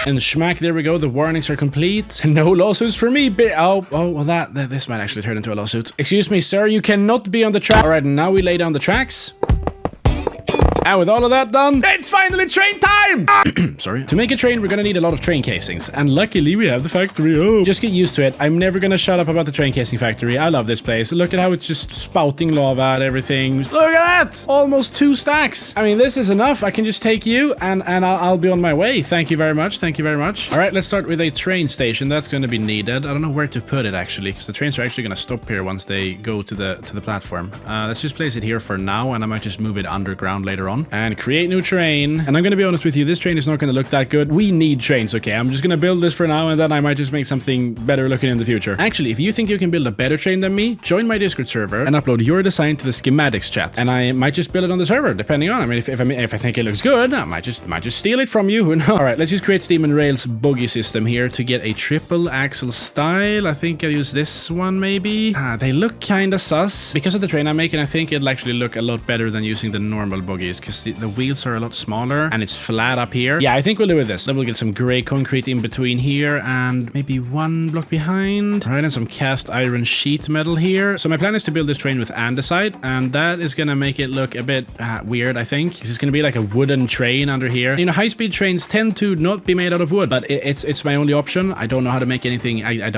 And schmack, there we go. The warnings are complete. No lawsuits for me. Well, this might actually turn into a lawsuit. Excuse me, sir, you cannot be on the track. All right, now we lay down the tracks. And with all of that done, it's finally train time! Sorry. To make a train, we're gonna need a lot of train casings. And luckily, we have the factory. Oh. Just get used to it. I'm never gonna shut up about the train casing factory. I love this place. Look at how it's just spouting lava and everything. Look at that! Almost 2 stacks. I mean, this is enough. I can just take you and I'll be on my way. Thank you very much. Thank you very much. All right, let's start with a train station. That's gonna be needed. I don't know where to put it, actually, because the trains are actually gonna stop here once they go to the platform. Let's just place it here for now, and I might just move it underground later on. And create new train. And I'm gonna be honest with you, this train is not gonna look that good. We need trains, okay? I'm just gonna build this for now, and then I might just make something better looking in the future. Actually, if you think you can build a better train than me, join my Discord server and upload your design to the schematics chat. And I might just build it on the server, depending on. I mean, if I think it looks good, I might just steal it from you. Who knows? All right, let's just create Steam and Rails buggy system here to get a triple axle style. I think I'll use this one, maybe. They look kind of sus. Because of the train I'm making, I think it'll actually look a lot better than using the normal buggies, because the wheels are a lot smaller and it's flat up here. Yeah, I think we'll do with this. Then we'll get some gray concrete in between here and maybe 1 block behind. All right, and some cast iron sheet metal here. So my plan is to build this train with andesite, and that is gonna make it look a bit weird, I think. This is gonna be like a wooden train under here. You know, high-speed trains tend to not be made out of wood, but it's my only option. I don't know how to make anything. I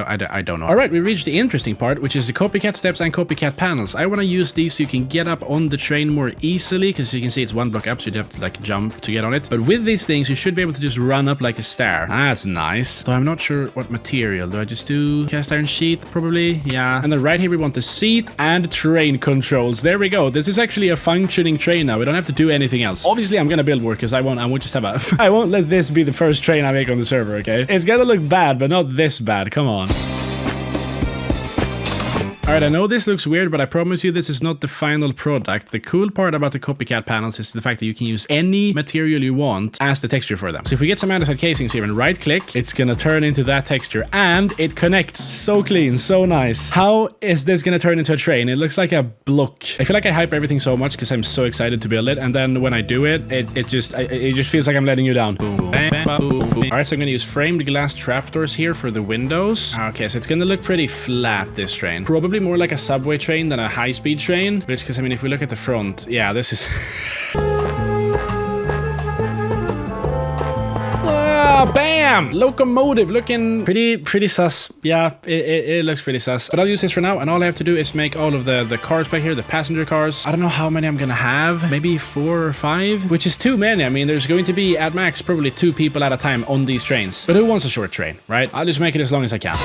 don't know. All right, we reached the interesting part, which is the copycat steps and copycat panels. I want to use these so you can get up on the train more easily, because you can see it's 1 block up, so you have to like jump to get on it. But with these things, you should be able to just run up like a stair. That's nice. So I'm not sure what material. Do I just do cast iron sheet? Probably. Yeah. And then right here, we want the seat and train controls. There we go. This is actually a functioning train now. We don't have to do anything else. Obviously, I'm gonna build more because I won't just have a... I won't let this be the first train I make on the server, okay? It's gonna look bad, but not this bad. Come on. Alright, I know this looks weird, but I promise you this is not the final product. The cool part about the copycat panels is the fact that you can use any material you want as the texture for them. So if we get some andesite casings here and right click, it's gonna turn into that texture, and it connects so clean, so nice. How is this gonna turn into a train? It looks like a block. I feel like I hype everything so much because I'm so excited to build it, and then when I do it, it just feels like I'm letting you down. Boom, bang, boom, boom. Alright, so I'm gonna use framed glass trapdoors here for the windows. Okay, so it's gonna look pretty flat, this train. Probably more like a subway train than a high-speed train, which, because I mean, if we look at the front, yeah, this is Voila, bam! Locomotive looking pretty sus. Yeah, it looks pretty sus. But I'll use this for now, and all I have to do is make all of the cars back here, the passenger cars. I don't know how many I'm gonna have. Maybe 4 or 5, which is too many. I mean, there's going to be, at max, probably 2 people at a time on these trains. But who wants a short train, right? I'll just make it as long as I can.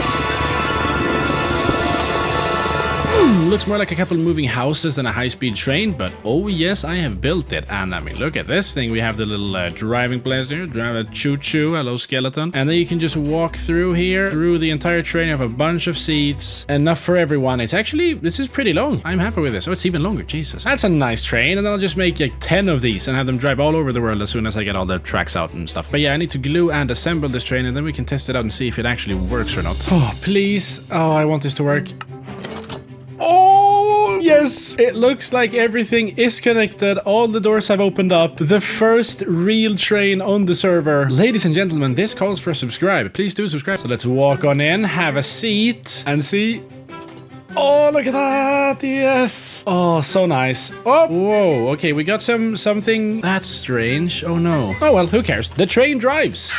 Looks more like a couple moving houses than a high-speed train, but oh yes, I have built it. And I mean, look at this thing. We have the little driving place there, drive a choo-choo, hello skeleton. And then you can just walk through here, through the entire train. You have a bunch of seats, enough for everyone. It's actually, this is pretty long. I'm happy with this. Oh, it's even longer, Jesus. That's a nice train, and I'll just make like 10 of these and have them drive all over the world as soon as I get all the tracks out and stuff. But yeah, I need to glue and assemble this train, and then we can test it out and see if it actually works or not. Oh, please. Oh, I want this to work. Oh, yes! It looks like everything is connected. All the doors have opened up. The first real train on the server. Ladies and gentlemen, this calls for a subscribe. Please do subscribe. So let's walk on in, have a seat, and see. Oh, look at that! Yes! Oh, so nice. Oh, whoa. Okay, we got something. That's strange. Oh, no. Oh, well, who cares? The train drives.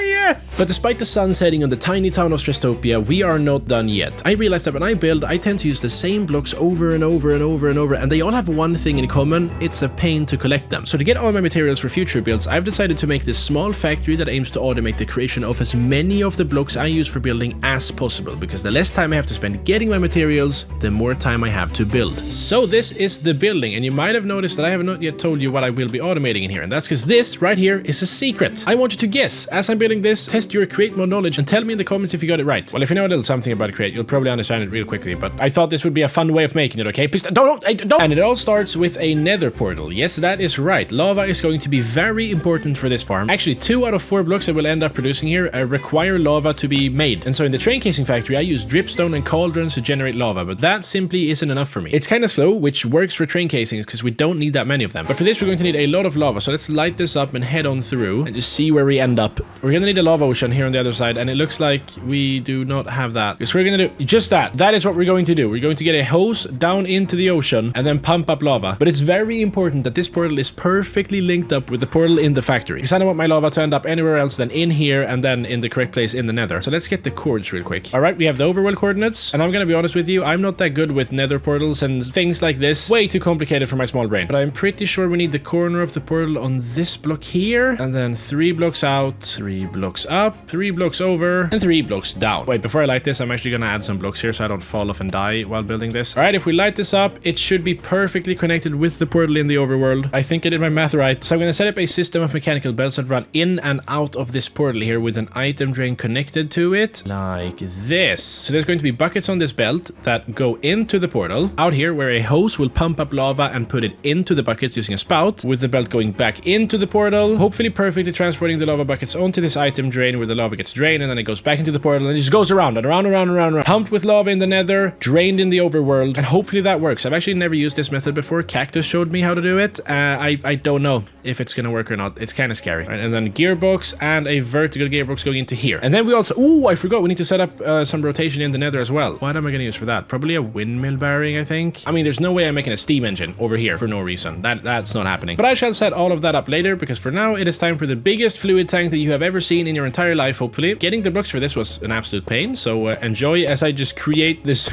Yes. But despite the sun setting on the tiny town of Strestopia, we are not done yet. I realized that when I build, I tend to use the same blocks over and over and over and over, and they all have one thing in common: it's a pain to collect them. So to get all my materials for future builds, I've decided to make this small factory that aims to automate the creation of as many of the blocks I use for building as possible, because the less time I have to spend getting my materials, the more time I have to build. So this is the building, and you might have noticed that I have not yet told you what I will be automating in here, and that's because this right here is a secret. I want you to guess as I'm building this. Test your create mode knowledge and tell me in the comments if you got it right. Well, if you know a little something about create, you'll probably understand it real quickly, but I thought this would be a fun way of making it, okay? Please don't. And it all starts with a nether portal. Yes, that is right. Lava is going to be very important for this farm. Actually, 2 out of 4 blocks that we'll end up producing here require lava to be made. And so in the train casing factory, I use dripstone and cauldrons to generate lava, but that simply isn't enough for me. It's kind of slow, which works for train casings because we don't need that many of them. But for this, we're going to need a lot of lava. So let's light this up and head on through and just see where we end up. We're going to need a lava ocean here on the other side, and it looks like we do not have that, because we're gonna do just that. That is what we're going to do. We're going to get a hose down into the ocean and then pump up lava. But it's very important that this portal is perfectly linked up with the portal in the factory, because I don't want my lava to end up anywhere else than in here and then in the correct place in the nether. So let's get the cords real quick. All right, we have the overworld coordinates, and I'm gonna be honest with you, I'm not that good with nether portals and things like this. Way too complicated for my small brain. But I'm pretty sure we need the corner of the portal on this block here, and then 3 blocks out, 3 blocks up, 3 blocks over, and 3 blocks down. Wait, before I light this, I'm actually gonna add some blocks here so I don't fall off and die while building this. All right, if we light this up, it should be perfectly connected with the portal in the overworld. I think I did my math right. So I'm gonna set up a system of mechanical belts that run in and out of this portal here with an item drain connected to it, like this. So there's going to be buckets on this belt that go into the portal, out here where a hose will pump up lava and put it into the buckets using a spout, with the belt going back into the portal, hopefully perfectly transporting the lava buckets onto this item drain where the lava gets drained, and then it goes back into the portal and it just goes around and around and around and around, around. Pumped with lava in the nether, drained in the overworld, and hopefully that works. I've actually never used this method before. Cactus showed me how to do it. I don't know if it's gonna work or not. It's kind of scary. Right, and then gearbox and a vertical gearbox going into here. And then we also, oh, I forgot, we need to set up some rotation in the nether as well. What am I gonna use for that? Probably a windmill bearing, I think. I mean, there's no way I'm making a steam engine over here for no reason. That's not happening. But I shall set all of that up later, because for now it is time for the biggest fluid tank that you have ever seen in your entire life, hopefully. Getting the blocks for this was an absolute pain, so enjoy as I just create this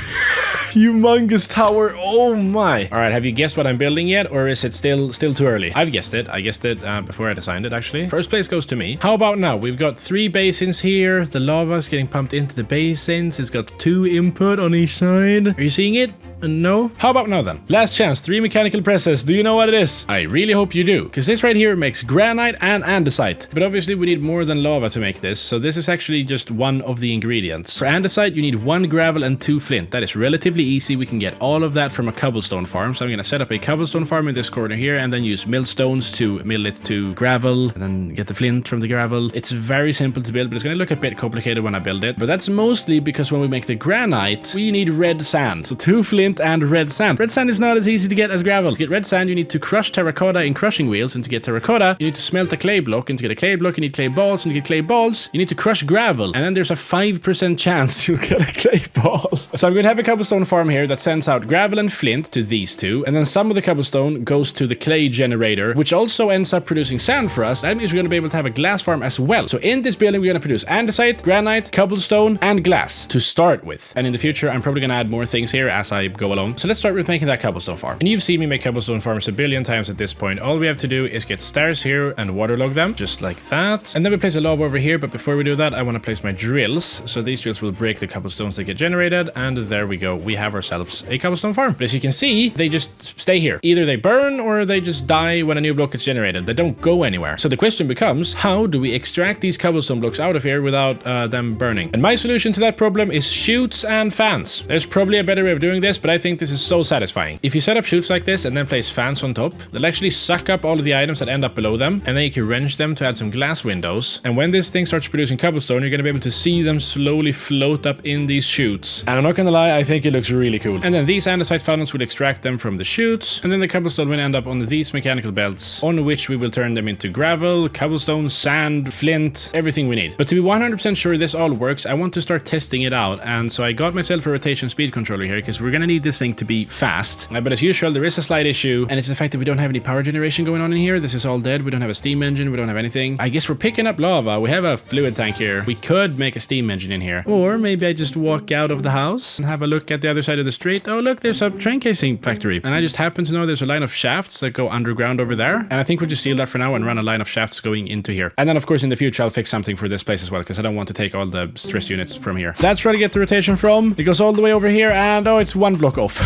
humongous tower. Oh my. All right, have you guessed what I'm building yet, or is it still too early? I've guessed it. I guessed it before I designed it, actually. First place goes to me. How about now? We've got 3 basins here. The lava's getting pumped into the basins. It's got 2 input on each side. Are you seeing it? No? How about now then? Last chance, 3 mechanical presses. Do you know what it is? I really hope you do, because this right here makes granite and andesite. But obviously we need more than lava to make this, so this is actually just one of the ingredients. For andesite, you need 1 gravel and 2 flint. That is relatively easy. We can get all of that from a cobblestone farm. So I'm gonna set up a cobblestone farm in this corner here, and then use millstones to mill it to gravel, and then get the flint from the gravel. It's very simple to build, but it's gonna look a bit complicated when I build it. But that's mostly because when we make the granite, we need red sand. So 2 flint flint, and red sand. Red sand is not as easy to get as gravel. To get red sand, you need to crush terracotta in crushing wheels, and to get terracotta, you need to smelt a clay block, and to get a clay block, you need clay balls, and to get clay balls, you need to crush gravel, and then there's a 5% chance you'll get a clay ball. So I'm going to have a cobblestone farm here that sends out gravel and flint to these two, and then some of the cobblestone goes to the clay generator, which also ends up producing sand for us. That means we're going to be able to have a glass farm as well. So in this building, we're going to produce andesite, granite, cobblestone, and glass to start with. And in the future, I'm probably going to add more things here as I go along. So let's start with making that cobblestone farm. And you've seen me make cobblestone farms a billion times at this point. All we have to do is get stairs here and waterlog them, just like that. And then we place a lava over here, but before we do that, I want to place my drills. So these drills will break the cobblestones that get generated, and there we go. We have ourselves a cobblestone farm. But as you can see, they just stay here. Either they burn or they just die when a new block gets generated. They don't go anywhere. So the question becomes, how do we extract these cobblestone blocks out of here without them burning? And my solution to that problem is chutes and fans. There's probably a better way of doing this, but I think this is so satisfying. If you set up chutes like this and then place fans on top, they'll actually suck up all of the items that end up below them, and then you can wrench them to add some glass windows. And when this thing starts producing cobblestone, you're going to be able to see them slowly float up in these chutes. And I'm not going to lie, I think it looks really cool. And then these andesite funnels will extract them from the chutes, and then the cobblestone will end up on these mechanical belts, on which we will turn them into gravel, cobblestone, sand, flint, everything we need. But to be 100% sure this all works, I want to start testing it out, and so I got myself a rotation speed controller here, because we're going to need this thing to be fast. But as usual, there is a slight issue, and it's the fact that we don't have any power generation going on in here. This is all dead. We don't have a steam engine. We don't have anything. I guess we're picking up lava. We have a fluid tank here. We could make a steam engine in here. Or maybe I just walk out of the house and have a look at the other side of the street. Oh, look, there's a train casing factory. And I just happen to know there's a line of shafts that go underground over there. And I think we'll just seal that for now and run a line of shafts going into here. And then, of course, in the future, I'll fix something for this place as well, because I don't want to take all the stress units from here. That's where to get the rotation from. It goes all the way over here, and oh, it's one block off.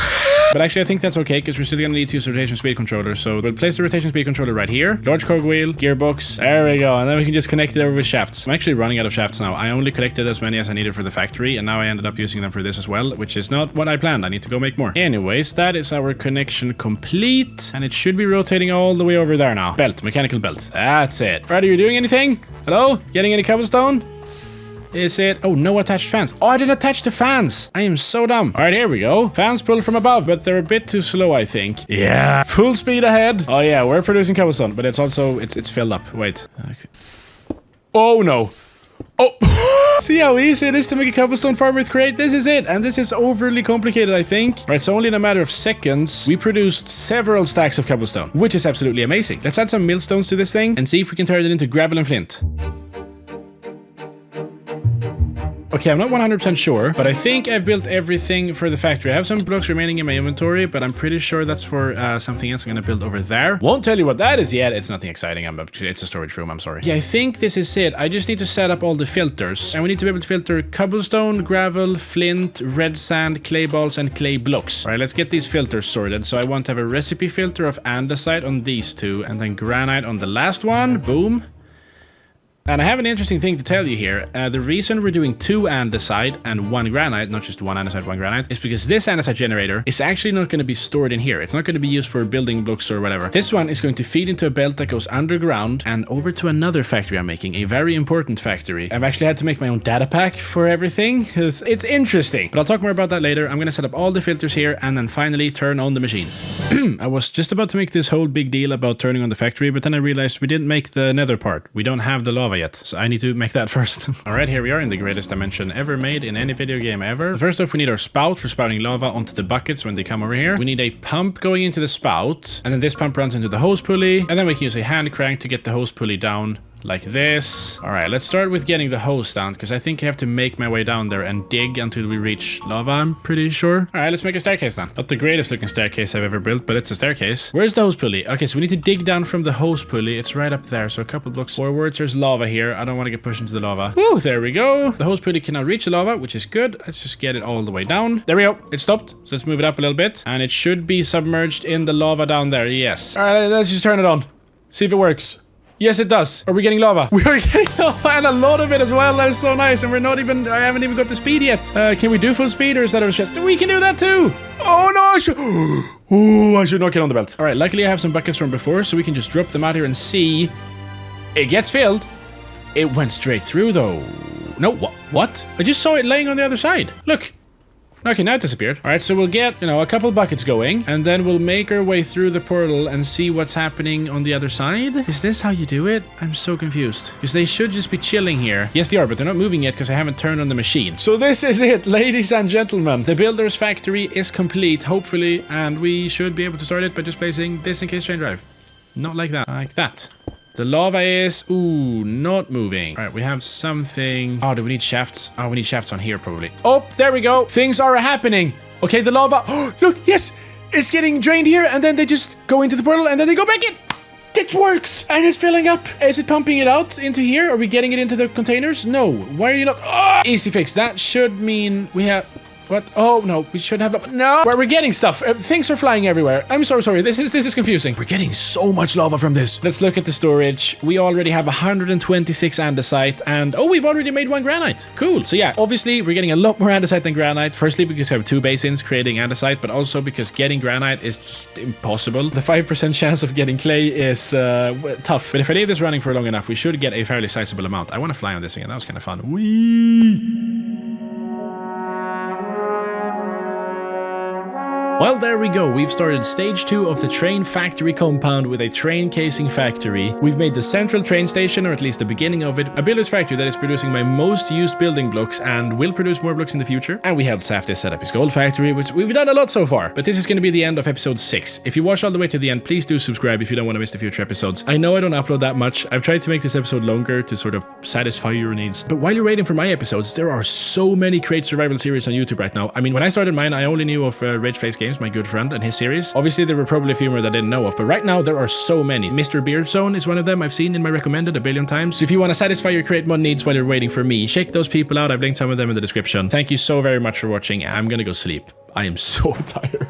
But actually, I think that's okay, because we're still going to need to use the rotation speed controller. So we'll place the rotation speed controller right here. Large cogwheel, gearbox. There we go. And then we can just connect it over with shafts. I'm actually running out of shafts now. I only collected as many as I needed for the factory, and now I ended up using them for this as well, which is not what I planned. I need to go make more. Anyways, that is our connection complete, and it should be rotating all the way over there now. Belt, mechanical belt. That's it. Right, are you doing anything? Hello? Getting any cobblestone? Is it? Oh, no attached fans. Oh, I didn't attach the fans. I am so dumb. All right, here we go. Fans pull from above, but they're a bit too slow, I think. Yeah. Full speed ahead. Oh, yeah, we're producing cobblestone, but it's also, it's filled up. Wait. Okay. Oh, no. Oh, see how easy it is to make a cobblestone farm with crate? This is it, and this is overly complicated, I think. Right, so only in a matter of seconds, we produced several stacks of cobblestone, which is absolutely amazing. Let's add some millstones to this thing and see if we can turn it into gravel and flint. Okay, I'm not 100% sure, but I think I've built everything for the factory. I have some blocks remaining in my inventory, but I'm pretty sure that's for something else I'm going to build over there. Won't tell you what that is yet. It's nothing exciting. It's a storage room. I'm sorry. Yeah, I think this is it. I just need to set up all the filters, and we need to be able to filter cobblestone, gravel, flint, red sand, clay balls, and clay blocks. All right, let's get these filters sorted. So I want to have a recipe filter of andesite on these two, and then granite on the last one. Boom. And I have an interesting thing to tell you here. The reason we're doing 2 andesite and 1 granite, not just 1 andesite, 1 granite, is because this andesite generator is actually not going to be stored in here. It's not going to be used for building blocks or whatever. This one is going to feed into a belt that goes underground and over to another factory I'm making, a very important factory. I've actually had to make my own data pack for everything, because it's interesting. But I'll talk more about that later. I'm going to set up all the filters here and then finally turn on the machine. I was just about to make this whole big deal about turning on the factory, but then I realized we didn't make the nether part. We don't have the lava yet, so I need to make that first. All right, here we are in the greatest dimension ever made in any video game ever. First off, we need our spout for spouting lava onto the buckets when they come over here. We need a pump going into the spout, and then this pump runs into the hose pulley, and then we can use a hand crank to get the hose pulley down like this. All right, let's start with getting the hose down, because I think I have to make my way down there and dig until we reach lava, I'm pretty sure. All right, let's make a staircase then. Not the greatest looking staircase I've ever built, but it's a staircase. Where's the hose pulley? Okay, so we need to dig down from the hose pulley. It's right up there, so a couple blocks forwards. There's lava here. I don't want to get pushed into the lava. Woo, there we go. The hose pulley cannot reach the lava, which is good. Let's just get it all the way down. There we go. It stopped. So let's move it up a little bit, and it should be submerged in the lava down there. Yes. All right, let's just turn it on. See if it works. Yes, it does. Are we getting lava? We are getting lava, and a lot of it as well. That is so nice. And I haven't even got the speed yet. Can we do full speed, or is that a chest? We can do that too. Oh no, I should not get on the belt. All right, luckily I have some buckets from before, so we can just drop them out here and see. It gets filled. It went straight through though. No, what? I just saw it laying on the other side. Look. Okay, now it disappeared. All right, so we'll get, you know, a couple buckets going, and then we'll make our way through the portal and see what's happening on the other side. Is this how you do it? I'm so confused. Because they should just be chilling here. Yes, they are, but they're not moving yet because I haven't turned on the machine. So this is it, ladies and gentlemen. The builder's factory is complete, hopefully, and we should be able to start it by just placing this in case train drive. Not like that, like that. The lava is, ooh, not moving. All right, we have something. Oh, do we need shafts? Oh, we need shafts on here probably. Oh, there we go. Things are happening. Okay, the lava. Oh, look, yes, it's getting drained here, and then they just go into the portal, and then they go back in. It works, and it's filling up. Is it pumping it out into here? Are we getting it into the containers? No. Why are you not? Oh, easy fix. That should mean we have... What? Oh, no, we should have... No! Where we're getting stuff. Things are flying everywhere. I'm so sorry. This is confusing. We're getting so much lava from this. Let's look at the storage. We already have 126 andesite, and... Oh, we've already made 1 granite. Cool. So yeah, obviously, we're getting a lot more andesite than granite. Firstly, because we have 2 basins creating andesite, but also because getting granite is just impossible. The 5% chance of getting clay is tough. But if I leave this running for long enough, we should get a fairly sizable amount. I want to fly on this again. That was kind of fun. Whee! Well, there we go. We've started stage 2 of the train factory compound with a train casing factory. We've made the central train station, or at least the beginning of it, a builder's factory that is producing my most used building blocks and will produce more blocks in the future. And we helped Safdie set up his gold factory, which we've done a lot so far. But this is going to be the end of episode 6. If you watch all the way to the end, please do subscribe if you don't want to miss the future episodes. I know I don't upload that much. I've tried to make this episode longer to sort of satisfy your needs. But while you're waiting for my episodes, there are so many Create Survival series on YouTube right now. I mean, when I started mine, I only knew of Rage Plays Games, my good friend, and his series. Obviously, there were probably a few more that I didn't know of, but right now there are so many. Mr. Beard Zone is one of them I've seen in my recommended a billion times. So if you want to satisfy your Create Mod needs while you're waiting for me, check those people out. I've linked some of them in the description. Thank you so very much for watching. I'm gonna go sleep. I am so tired.